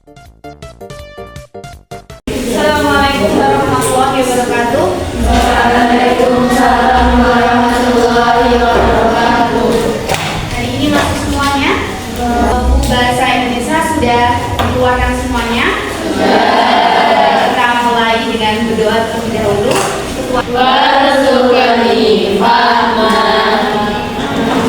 Assalamualaikum warahmatullahi wabarakatuh. Waalaikumsalam warahmatullahi wabarakatuh. Hari ini masuk semuanya. Buku bahasa Indonesia sudah dikeluarkan semuanya. Kita mulai dengan berdoa terlebih dahulu. Warzuqni fahman.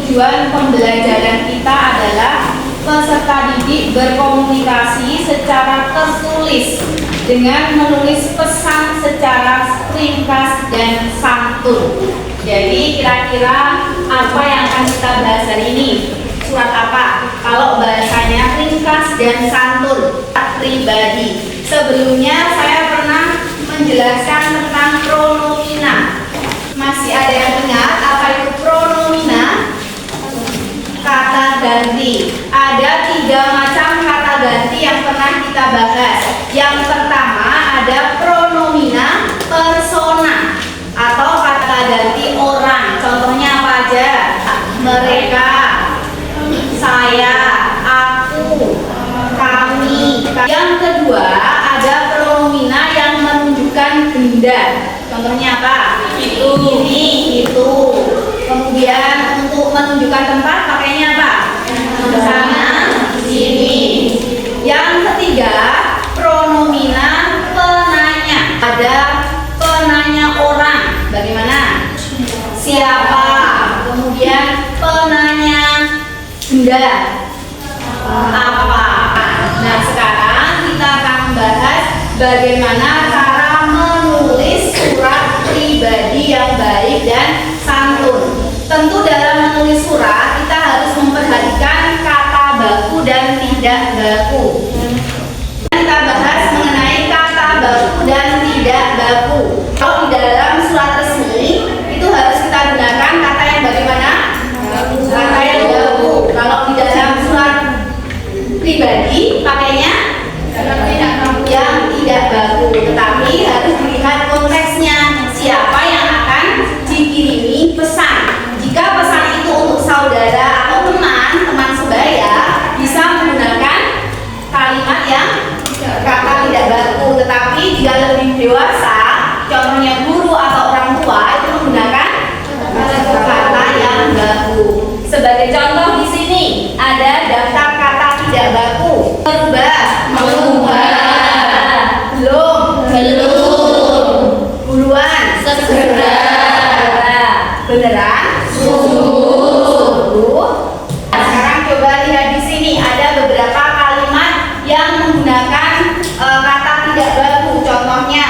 Tujuan pembelajaran kita adalah peserta didik berkomunikasi secara tertulis dengan menulis pesan secara ringkas dan santun. Jadi kira-kira apa yang akan kita bahas hari ini? Surat apa? Kalau bahasanya ringkas dan santun, pribadi. Sebelumnya saya pernah menjelaskan tentang pronomina. Masih ada yang ingat apa itu pronomina? Kata ganti. Ada 3 macam kata ganti yang pernah kita bahas. Yang pertama ada pronomina persona atau kata ganti orang. Contohnya apa aja? Mereka, saya, aku, kami. Yang kedua ada pronomina yang menunjukkan benda. Contohnya apa? Itu. Ini, itu. Kemudian untuk menunjukkan tempat pakainya apa? Sana, sini. Yang ketiga pronomina penanya. Ada penanya orang. Bagaimana? Siapa? Kemudian penanya benda. Apa? Nah, sekarang kita akan membahas bagaimana cara menulis surat pribadi yang baik dan santun. Tentu dalam menulis surat kita harus memperhatikan kata baku dan tidak baku. Kita bahas mengenai kata baku dan tidak baku. Kalau di dalam surat resmi itu harus kita gunakan kata yang bagaimana? Kata yang baku. Kalau di dalam surat pribadi pakainya yang tidak baku. Tetapi harus dilihat konteksnya. Siapa yang akan dikirimi pesan? Jika pesan itu untuk saudara atau teman sebaya, bisa menggunakan kalimat yang kata tidak baku. Tetapi jika lebih dewasa, contohnya guru atau orang tua, itu menggunakan kata yang baku. Sebagai contoh di sini ada daftar kata tidak baku. Berubah, belum, buruan, segera, beneran, sungguh. Sekarang coba lihat di sini ada beberapa kalimat yang menggunakan kata tidak baku. Contohnya,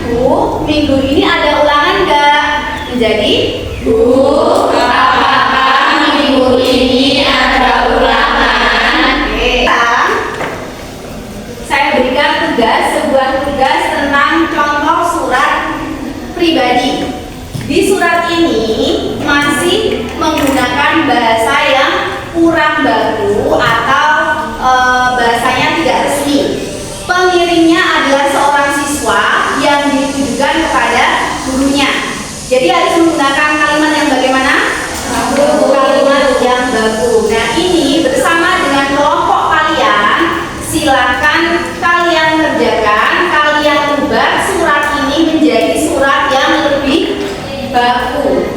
Bu, minggu ini ada ulangan enggak? Jadi, Bu, apakah minggu ini ada ulangan? Oke. Sekarang saya berikan sebuah tugas tentang contoh surat pribadi. Di surat ini masih menggunakan bahasa yang kurang baku atau bahasanya tidak resmi. Pengirimnya adalah seorang siswa yang ditujukan kepada gurunya. Jadi harus menggunakan kalimat yang bagaimana? Kalimat yang baku. Nah, ini bersama dengan kelompok kalian, silakan kalian kerjakan, kalian ubah surat ini menjadi surat yang lebih baku.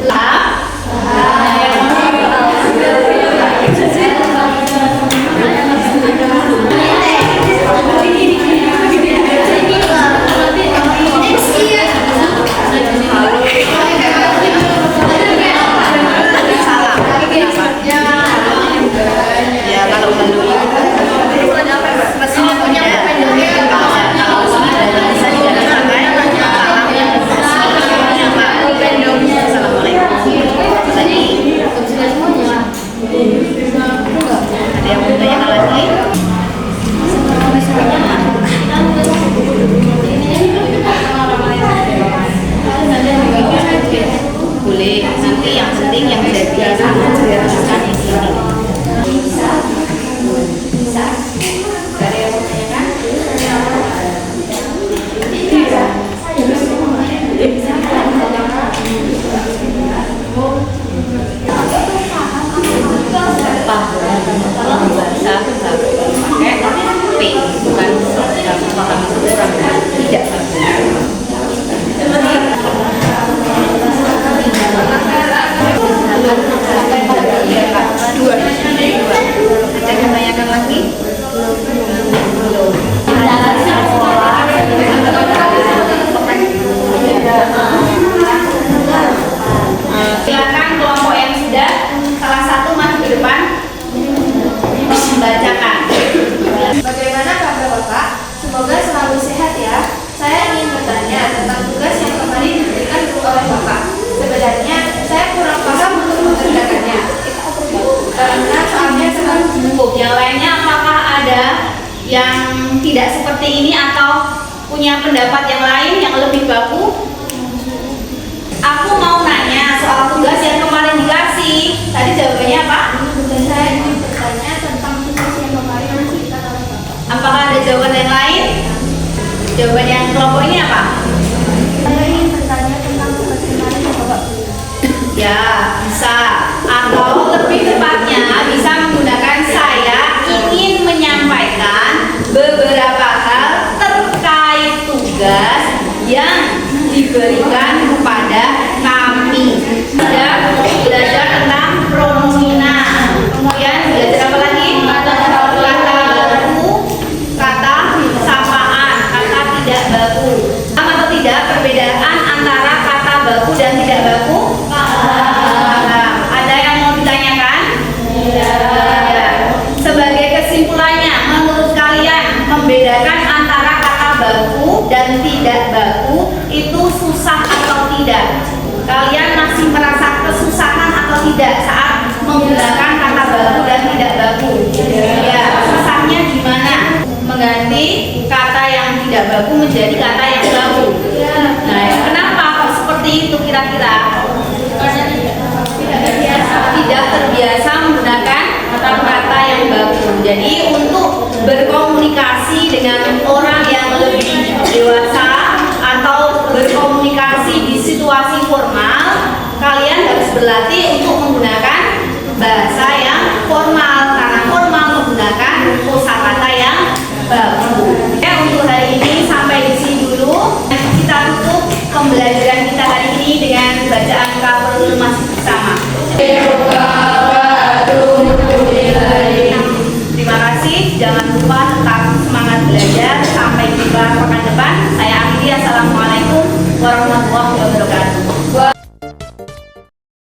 Yang lainnya apakah ada yang tidak seperti ini atau punya pendapat yang lain yang lebih baku? Aku mau nanya soal tugas yang kemarin dikasih. Tadi jawabannya apa? Saya ingin bertanya tentang tugas yang kemarin kita lakukan. Apakah ada jawaban yang lain? Jawaban yang kelompok ini apa? Saya ingin bertanya tentang tugas kemarin yang Bapak. Ya, bisa. Atau lebih tepatnya bisa menggunakan saya ingin menyampaikan beberapa hal terkait tugas yang diberikan kepada kami. Sudah belajar tentang pronomina. Kemudian belajar apa lagi? Kata baku, kata sapaan, kata tidak baku. Paham atau tidak perbedaan antara kata baku dan tidak baku? Paham. Ada yang mau ditanyakan? Ya. Sebagai kesimpulannya, menurut kalian membedakan antara kata baku dan tidak baku itu susah atau tidak? Kalian masih merasa kesusahan atau tidak saat menggunakan kata baku dan tidak baku? Ya, susahnya gimana? Mengganti kata yang tidak baku menjadi kata yang baku. Nah, kenapa kok seperti itu kira-kira? Tidak terbiasa menggunakan kata-kata yang baku. Jadi untuk berkomunikasi dengan orang yang lebih dewasa atau berkomunikasi di situasi formal, kalian harus berlatih untuk menggunakan